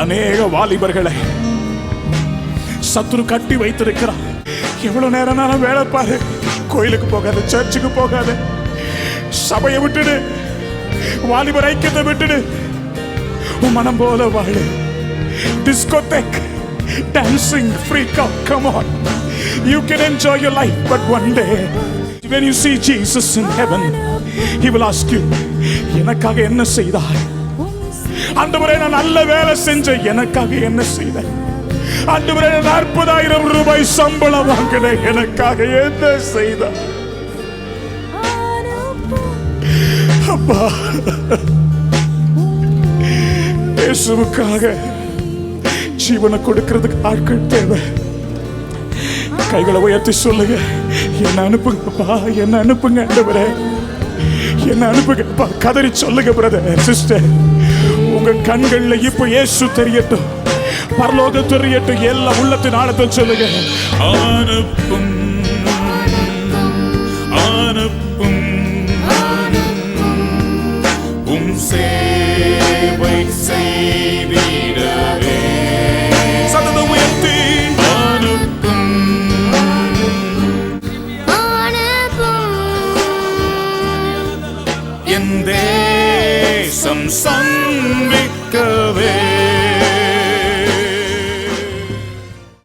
அநேக வாலிபர்களை சத்துரு கட்டி வைத்திருக்கிறான். எவ்வளவு நேரம் வேலை பாரு, கோயிலுக்கு போகாது, சர்ச்சுக்கு போகாது, சபையை விட்டுடு, வாலிபர் ஐக்கியத்தை விட்டுடு, உன் மனம் போல வாழு. டிஸ்கோதேக், dancing, freak out, come on. You can enjoy your life, but one day when you see Jesus in heaven, he will ask you, எனக்காக என்ன செய்தாய்? ஆண்டவரே, நான் நல்ல வேலை செஞ்சேன், எனக்காக என்ன செய்தாய்? ஆண்டவரே, 40,000 ரூபாய் சம்பளம் வாங்கினேன், எனக்காக என்ன செய்தாய்? அப்பா, இயேசுவுக்காக ஜீவனை கொடுக்கிறதுக்கு ஆட்கள் தேவை. கைகளை உயர்த்தி சொல்லுங்க, என்ன அனுப்புங்கப்பா, என்ன அனுப்புங்க ஆண்டவரே, என்ன அனுப்புங்கப்பா. கதறி சொல்லுங்க பிரதர் சிஸ்டர். உங்க கண்கள்ல இப்ப இயேசு தெரியட்டும், பரலோகம் தெரியட்டும். எல்லா உள்ளத்தின் ஆழத்தில் சொல்லுங்க, அனுப்பும் அனுப்பும் உம் சேவை செய்திடவே. சத்தத்தை உயர்த்தி அனுப்பும் என் தேசம் சந்திக்கவே.